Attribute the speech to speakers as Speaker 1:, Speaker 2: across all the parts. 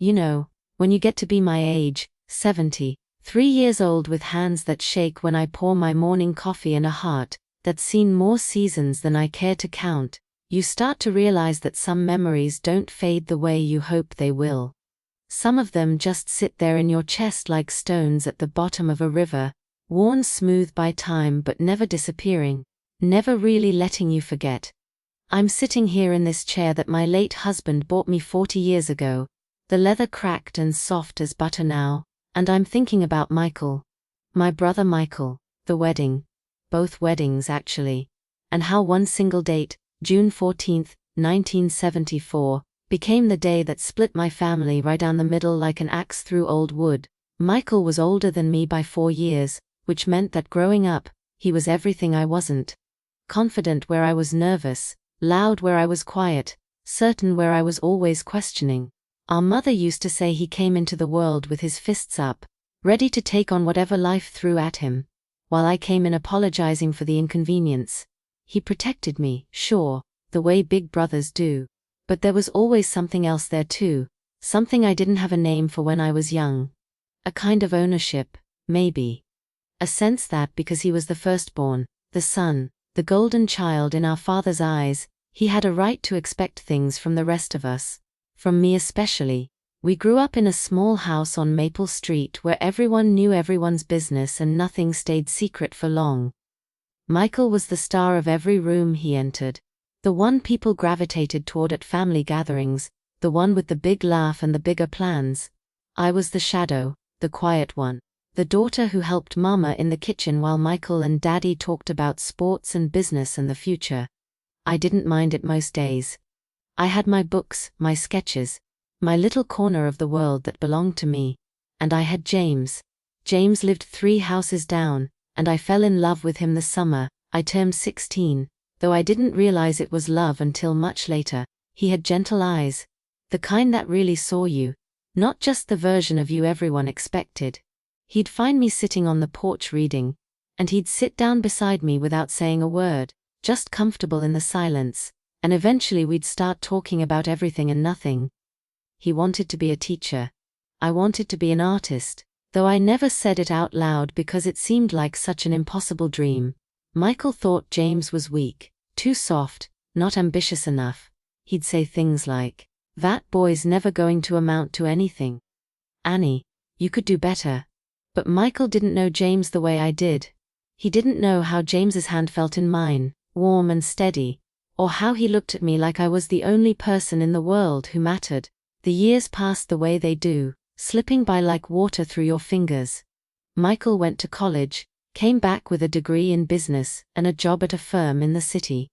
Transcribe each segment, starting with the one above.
Speaker 1: You know, when you get to be my age, 70, 3 years old with hands that shake when I pour my morning coffee and a heart that's seen more seasons than I care to count, you start to realize that some memories don't fade the way you hope they will. Some of them just sit there in your chest like stones at the bottom of a river, worn smooth by time but never disappearing, never really letting you forget. I'm sitting here in this chair that my late husband bought me 40 years ago, the leather cracked and soft as butter now, and I'm thinking about Michael. My brother Michael, the wedding. Both weddings actually. And how one single date, June 14, 1974, became the day that split my family right down the middle like an axe through old wood. Michael was older than me by 4 years, which meant that growing up, he was everything I wasn't. Confident where I was nervous, loud where I was quiet, certain where I was always questioning. Our mother used to say he came into the world with his fists up, ready to take on whatever life threw at him. While I came in apologizing for the inconvenience. He protected me, sure, the way big brothers do. But there was always something else there too, something I didn't have a name for when I was young. A kind of ownership, maybe. A sense that because he was the firstborn, the son, the golden child in our father's eyes, he had a right to expect things from the rest of us. From me especially. We grew up in a small house on Maple Street where everyone knew everyone's business and nothing stayed secret for long. Michael was the star of every room he entered. The one people gravitated toward at family gatherings, the one with the big laugh and the bigger plans. I was the shadow, the quiet one, the daughter who helped Mama in the kitchen while Michael and Daddy talked about sports and business and the future. I didn't mind it most days. I had my books, my sketches, my little corner of the world that belonged to me. And I had James. James lived 3 houses down, and I fell in love with him the summer I turned 16, though I didn't realize it was love until much later. He had gentle eyes. The kind that really saw you, not just the version of you everyone expected. He'd find me sitting on the porch reading, and he'd sit down beside me without saying a word, just comfortable in the silence. And eventually we'd start talking about everything and nothing. He wanted to be a teacher. I wanted to be an artist, though I never said it out loud because it seemed like such an impossible dream. Michael thought James was weak, too soft, not ambitious enough. He'd say things like, "That boy's never going to amount to anything. Annie, you could do better." But Michael didn't know James the way I did. He didn't know how James's hand felt in mine, warm and steady. Or how he looked at me like I was the only person in the world who mattered. The years passed the way they do, slipping by like water through your fingers. Michael went to college, came back with a degree in business and a job at a firm in the city.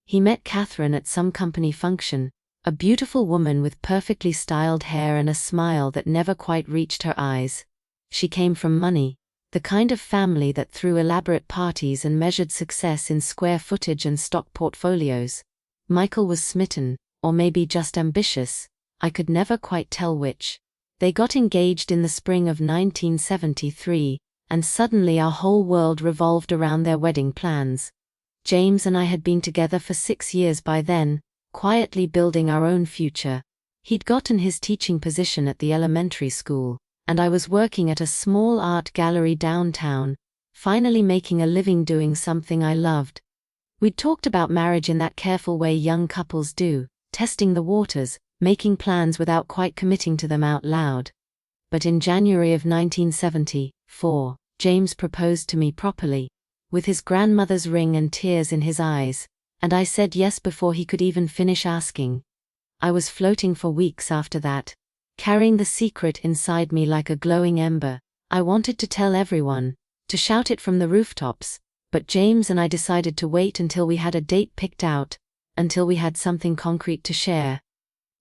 Speaker 1: He met Catherine at some company function, a beautiful woman with perfectly styled hair and a smile that never quite reached her eyes. She came from money. The kind of family that threw elaborate parties and measured success in square footage and stock portfolios. Michael was smitten, or maybe just ambitious. I could never quite tell which. They got engaged in the spring of 1973, and suddenly our whole world revolved around their wedding plans. James and I had been together for 6 years by then, quietly building our own future. He'd gotten his teaching position at the elementary school, and I was working at a small art gallery downtown, finally making a living doing something I loved. We'd talked about marriage in that careful way young couples do, testing the waters, making plans without quite committing to them out loud. But in January of 1974, James proposed to me properly, with his grandmother's ring and tears in his eyes, and I said yes before he could even finish asking. I was floating for weeks after that, carrying the secret inside me like a glowing ember. I wanted to tell everyone, to shout it from the rooftops, but James and I decided to wait until we had a date picked out, until we had something concrete to share.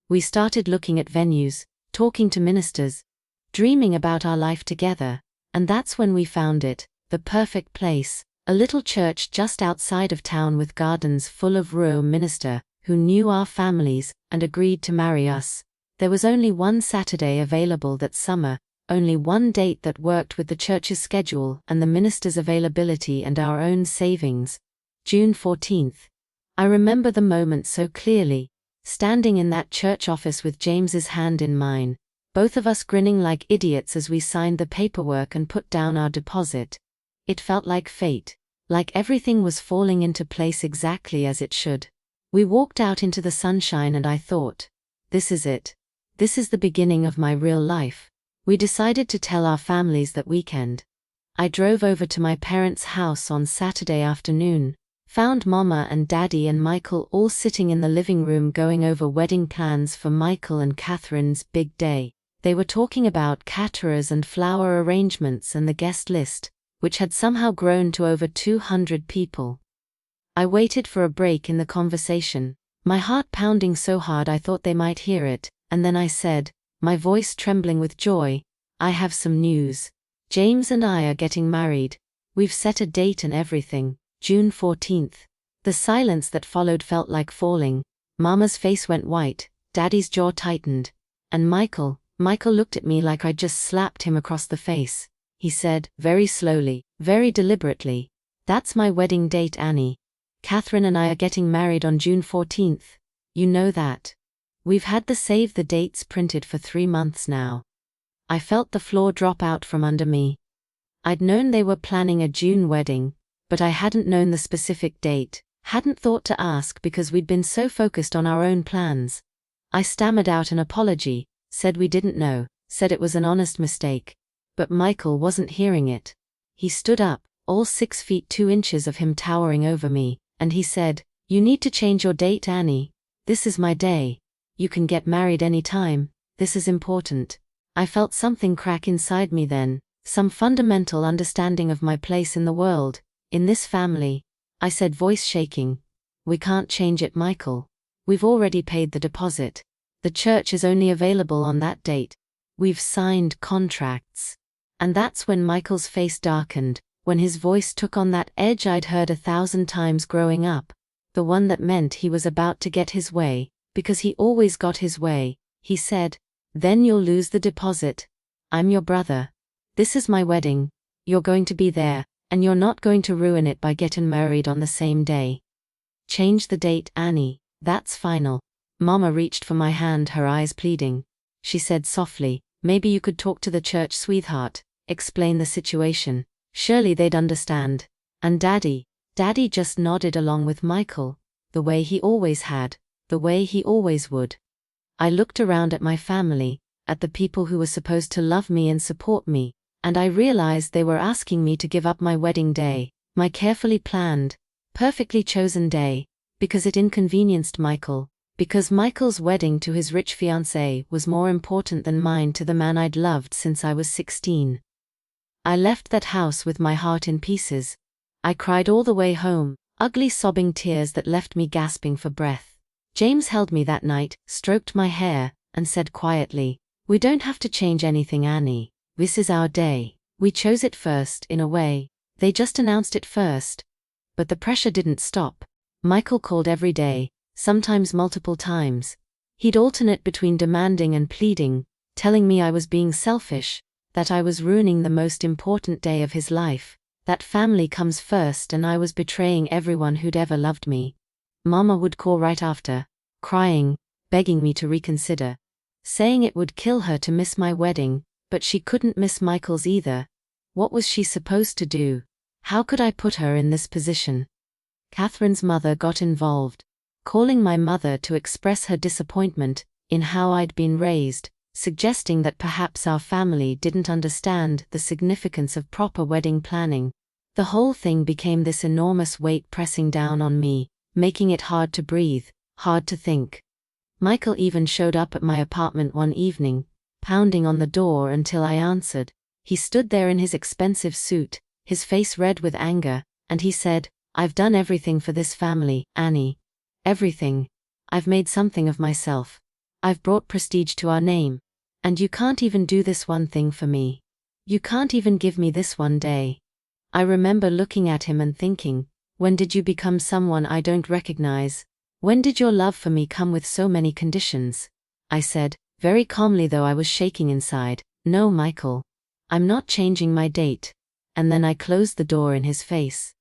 Speaker 1: We started looking at venues, talking to ministers, dreaming about our life together, and that's when we found it, the perfect place, a little church just outside of town with gardens full of rural minister, who knew our families and agreed to marry us. There was only one Saturday available that summer, only one date that worked with the church's schedule and the minister's availability and our own savings. June 14th. I remember the moment so clearly, standing in that church office with James's hand in mine, both of us grinning like idiots as we signed the paperwork and put down our deposit. It felt like fate, like everything was falling into place exactly as it should. We walked out into the sunshine and I thought, this is it. This is the beginning of my real life. We decided to tell our families that weekend. I drove over to my parents' house on Saturday afternoon, found Mama and Daddy and Michael all sitting in the living room going over wedding plans for Michael and Catherine's big day. They were talking about caterers and flower arrangements and the guest list, which had somehow grown to over 200 people. I waited for a break in the conversation, my heart pounding so hard I thought they might hear it, and then I said, my voice trembling with joy, I have some news. James and I are getting married. We've set a date and everything, June 14th. The silence that followed felt like falling. Mama's face went white, Daddy's jaw tightened. And Michael looked at me like I'd just slapped him across the face. He said, very slowly, very deliberately, that's my wedding date, Annie. Catherine and I are getting married on June 14th. You know that. We've had the save the dates printed for 3 months now. I felt the floor drop out from under me. I'd known they were planning a June wedding, but I hadn't known the specific date, hadn't thought to ask because we'd been so focused on our own plans. I stammered out an apology, said we didn't know, said it was an honest mistake. But Michael wasn't hearing it. He stood up, all 6 feet 2 inches of him towering over me, and he said, you need to change your date, Annie. This is my day. You can get married any time. This is important. I felt something crack inside me then, some fundamental understanding of my place in the world, in this family. I said, voice shaking, we can't change it, Michael. We've already paid the deposit. The church is only available on that date. We've signed contracts. And that's when Michael's face darkened, when his voice took on that edge I'd heard 1,000 times growing up, the one that meant he was about to get his way, because he always got his way. He said, then you'll lose the deposit. I'm your brother. This is my wedding. You're going to be there, and you're not going to ruin it by getting married on the same day. Change the date, Annie. That's final. Mama reached for my hand, her eyes pleading. She said softly, maybe you could talk to the church, sweetheart, explain the situation. Surely they'd understand. And Daddy just nodded along with Michael, the way he always had, the way he always would. I looked around at my family, at the people who were supposed to love me and support me, and I realized they were asking me to give up my wedding day, my carefully planned, perfectly chosen day, because it inconvenienced Michael, because Michael's wedding to his rich fiancé was more important than mine to the man I'd loved since I was 16. I left that house with my heart in pieces. I cried all the way home, ugly sobbing tears that left me gasping for breath. James held me that night, stroked my hair, and said quietly, we don't have to change anything, Annie. This is our day. We chose it first, in a way. They just announced it first. But the pressure didn't stop. Michael called every day, sometimes multiple times. He'd alternate between demanding and pleading, telling me I was being selfish, that I was ruining the most important day of his life, that family comes first and I was betraying everyone who'd ever loved me. Mama would call right after, crying, begging me to reconsider, saying it would kill her to miss my wedding, but she couldn't miss Michael's either. What was she supposed to do? How could I put her in this position? Catherine's mother got involved, calling my mother to express her disappointment in how I'd been raised, suggesting that perhaps our family didn't understand the significance of proper wedding planning. The whole thing became this enormous weight pressing down on me, making it hard to breathe, hard to think. Michael even showed up at my apartment one evening, pounding on the door until I answered. He stood there in his expensive suit, his face red with anger, and he said, I've done everything for this family, Annie. Everything. I've made something of myself. I've brought prestige to our name. And you can't even do this one thing for me. You can't even give me this one day. I remember looking at him and thinking, when did you become someone I don't recognize? When did your love for me come with so many conditions? I said, very calmly though I was shaking inside, no, Michael. I'm not changing my date. And then I closed the door in his face.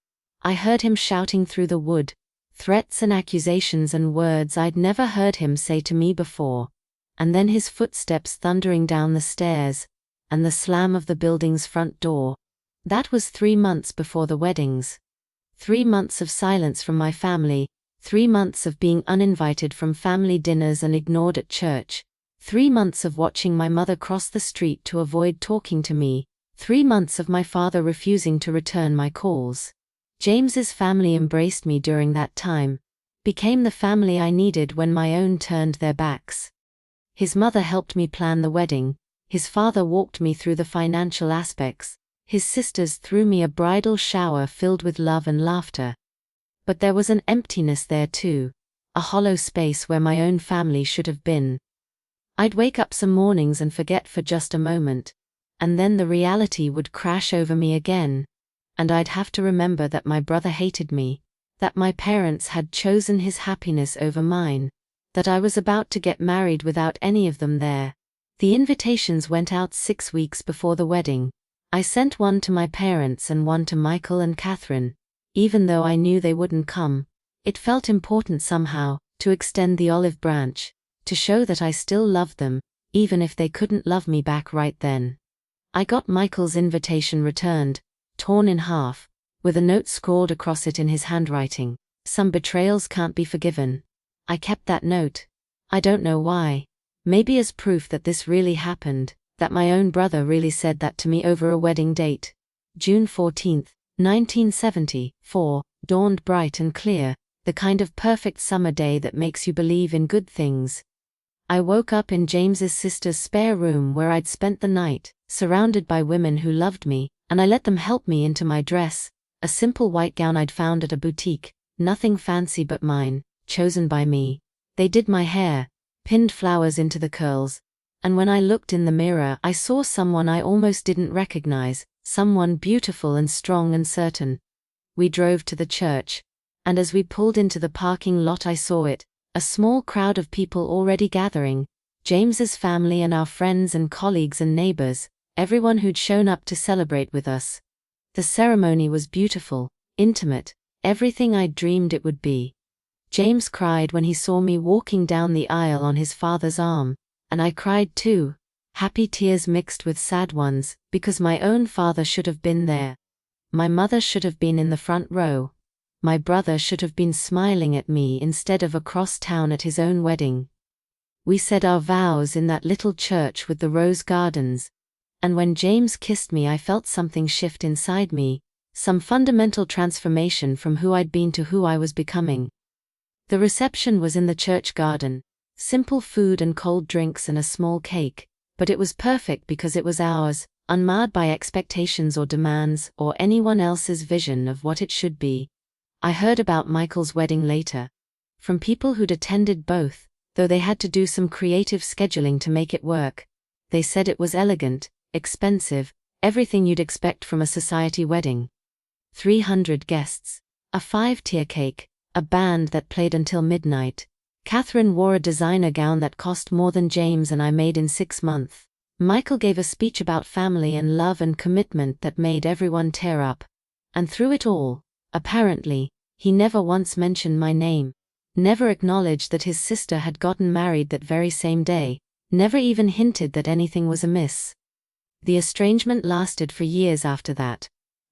Speaker 1: I heard him shouting through the wood, threats and accusations and words I'd never heard him say to me before. and then his footsteps thundering down the stairs, and the slam of the building's front door. That was 3 months before the weddings. 3 months of silence from my family, 3 months of being uninvited from family dinners and ignored at church, 3 months of watching my mother cross the street to avoid talking to me, 3 months of my father refusing to return my calls. James's family embraced me during that time, became the family I needed when my own turned their backs. His mother helped me plan the wedding, his father walked me through the financial aspects, his sisters threw me a bridal shower filled with love and laughter. But there was an emptiness there too, a hollow space where my own family should have been. I'd wake up some mornings and forget for just a moment, and then the reality would crash over me again, and I'd have to remember that my brother hated me, that my parents had chosen his happiness over mine, that I was about to get married without any of them there. The invitations went out 6 weeks before the wedding. I sent one to my parents and one to Michael and Catherine. Even though I knew they wouldn't come, it felt important somehow to extend the olive branch, to show that I still loved them, even if they couldn't love me back right then. I got Michael's invitation returned, torn in half, with a note scrawled across it in his handwriting. Some betrayals can't be forgiven. I kept that note. I don't know why. Maybe as proof that this really happened, that my own brother really said that to me over a wedding date. June 14, 1974, dawned bright and clear, the kind of perfect summer day that makes you believe in good things. I woke up in James's sister's spare room where I'd spent the night, surrounded by women who loved me, and I let them help me into my dress, a simple white gown I'd found at a boutique, nothing fancy but mine, chosen by me. They did my hair, pinned flowers into the curls, and when I looked in the mirror I saw someone I almost didn't recognize, someone beautiful and strong and certain. We drove to the church, and as we pulled into the parking lot I saw it, a small crowd of people already gathering, James's family and our friends and colleagues and neighbors, everyone who'd shown up to celebrate with us. The ceremony was beautiful, intimate, everything I'd dreamed it would be. James cried when he saw me walking down the aisle on his father's arm, and I cried too, happy tears mixed with sad ones, because my own father should have been there. My mother should have been in the front row. My brother should have been smiling at me instead of across town at his own wedding. We said our vows in that little church with the rose gardens, and when James kissed me I felt something shift inside me, some fundamental transformation from who I'd been to who I was becoming. The reception was in the church garden, simple food and cold drinks and a small cake, but it was perfect because it was ours, unmarred by expectations or demands or anyone else's vision of what it should be. I heard about Michael's wedding later, from people who'd attended both, though they had to do some creative scheduling to make it work. They said it was elegant, expensive, everything you'd expect from a society wedding. 300 guests, a 5-tier cake, a band that played until midnight. Catherine wore a designer gown that cost more than James and I made in 6 months. Michael gave a speech about family and love and commitment that made everyone tear up. And through it all, apparently, he never once mentioned my name, never acknowledged that his sister had gotten married that very same day, never even hinted that anything was amiss. The estrangement lasted for years after that.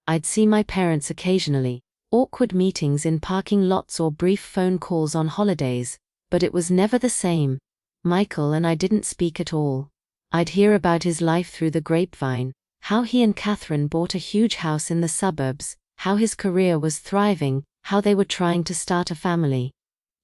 Speaker 1: I'd see my parents occasionally, awkward meetings in parking lots or brief phone calls on holidays, but it was never the same. Michael and I didn't speak at all. I'd hear about his life through the grapevine, how he and Catherine bought a huge house in the suburbs, how his career was thriving, how they were trying to start a family.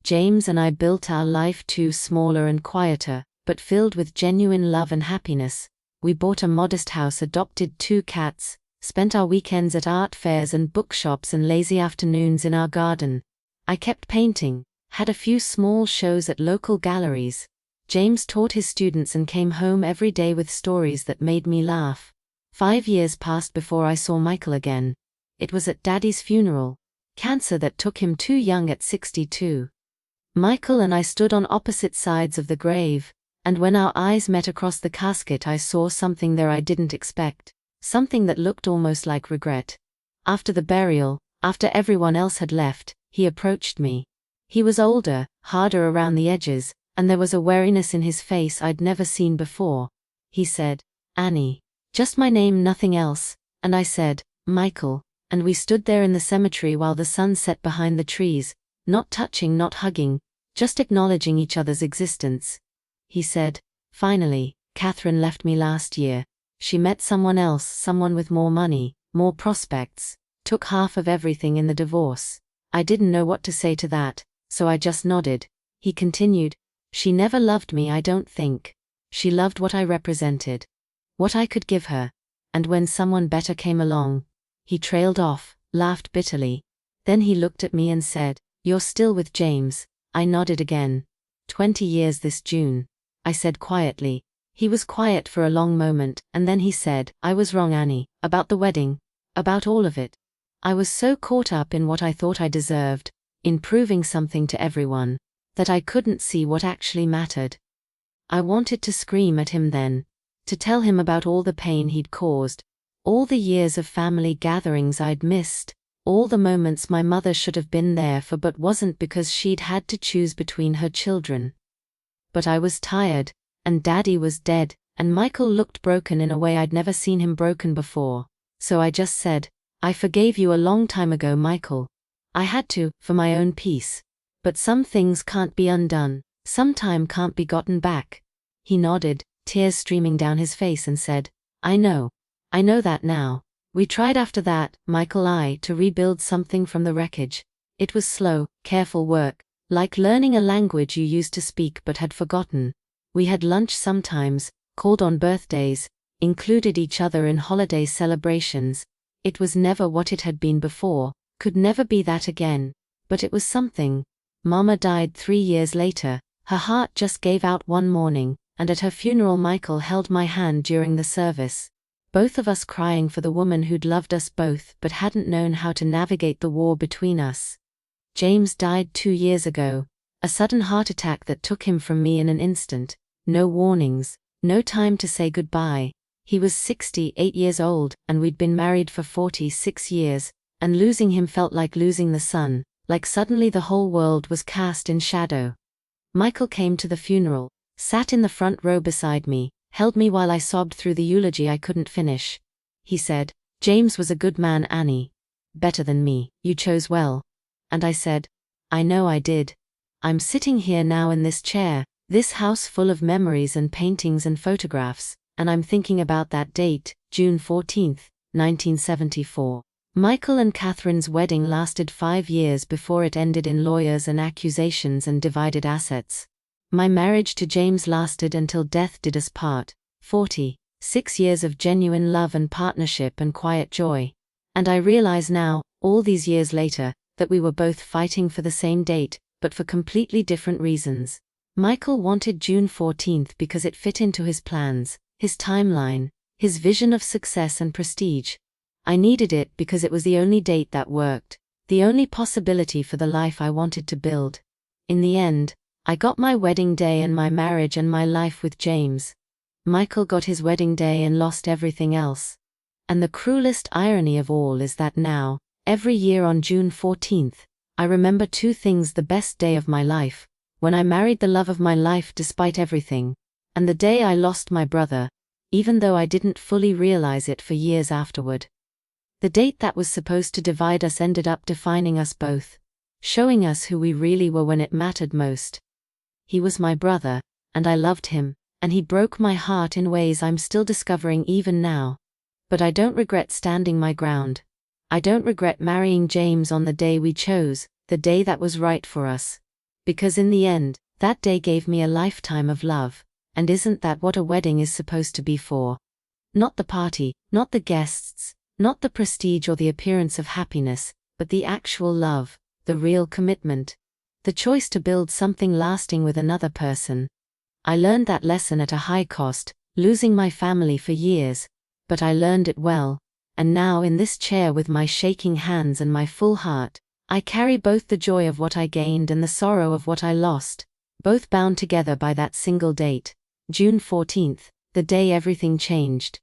Speaker 1: James and I built our life too smaller and quieter, but filled with genuine love and happiness. We bought a modest house, adopted 2 cats, spent our weekends at art fairs and bookshops and lazy afternoons in our garden. I kept painting, had a few small shows at local galleries. James taught his students and came home every day with stories that made me laugh. 5 years passed before I saw Michael again. It was at Daddy's funeral. Cancer that took him too young at 62. Michael and I stood on opposite sides of the grave, and when our eyes met across the casket I saw something there I didn't expect, something that looked almost like regret. After the burial, after everyone else had left, he approached me. He was older, harder around the edges, and there was a wariness in his face I'd never seen before. He said, "Annie." Just my name, nothing else, and I said, "Michael," and we stood there in the cemetery while the sun set behind the trees, not touching, not hugging, just acknowledging each other's existence. He said, "Finally, Catherine left me last year. She met someone else, someone with more money, more prospects, took half of everything in the divorce." I didn't know what to say to that, so I just nodded. He continued, "She never loved me, I don't think. She loved what I represented, what I could give her. And when someone better came along..." He trailed off, laughed bitterly. Then he looked at me and said, "You're still with James?" I nodded again. 20 years this June," I said quietly. He was quiet for a long moment, and then he said, "I was wrong, Annie, about the wedding, about all of it. I was so caught up in what I thought I deserved, in proving something to everyone, that I couldn't see what actually mattered." I wanted to scream at him then, to tell him about all the pain he'd caused, all the years of family gatherings I'd missed, all the moments my mother should have been there for but wasn't because she'd had to choose between her children. But I was tired, and Daddy was dead, and Michael looked broken in a way I'd never seen him broken before. So I just said, "I forgave you a long time ago, Michael. I had to, for my own peace. But some things can't be undone, some time can't be gotten back." He nodded, tears streaming down his face, and said, I know that now. We tried after that, Michael I, to rebuild something from the wreckage. It was slow, careful work, like learning a language you used to speak but had forgotten. We had lunch sometimes, called on birthdays, included each other in holiday celebrations. It was never what it had been before, could never be that again, but it was something. Mama died 3 years later. Her heart just gave out one morning, and at her funeral Michael held my hand during the service. Both of us crying for the woman who'd loved us both but hadn't known how to navigate the war between us. James died 2 years ago, a sudden heart attack that took him from me in an instant. No warnings, no time to say goodbye. He was 68 years old, and we'd been married for 46 years, and losing him felt like losing the sun, like suddenly the whole world was cast in shadow. Michael came to the funeral, sat in the front row beside me, held me while I sobbed through the eulogy I couldn't finish. He said, "James was a good man, Annie. Better than me. You chose well." And I said, "I know I did. I'm sitting here now in this chair, this house full of memories and paintings and photographs, and I'm thinking about that date, June 14th, 1974. Michael and Catherine's wedding lasted 5 years before it ended in lawyers and accusations and divided assets. My marriage to James lasted until death did us part, 46 years of genuine love and partnership and quiet joy. And I realize now, all these years later, that we were both fighting for the same date, but for completely different reasons. Michael wanted June 14th because it fit into his plans, his timeline, his vision of success and prestige. I needed it because it was the only date that worked, the only possibility for the life I wanted to build. In the end, I got my wedding day and my marriage and my life with James. Michael got his wedding day and lost everything else. And the cruelest irony of all is that now, every year on June 14th, I remember 2 things: the best day of my life, when I married the love of my life despite everything, and the day I lost my brother, even though I didn't fully realize it for years afterward. The date that was supposed to divide us ended up defining us both, showing us who we really were when it mattered most. He was my brother, and I loved him, and he broke my heart in ways I'm still discovering even now. But I don't regret standing my ground. I don't regret marrying James on the day we chose, the day that was right for us. Because in the end, that day gave me a lifetime of love, and isn't that what a wedding is supposed to be for? Not the party, not the guests, not the prestige or the appearance of happiness, but the actual love, the real commitment. The choice to build something lasting with another person. I learned that lesson at a high cost, losing my family for years, but I learned it well, and now in this chair with my shaking hands and my full heart, I carry both the joy of what I gained and the sorrow of what I lost, both bound together by that single date, June 14th, the day everything changed.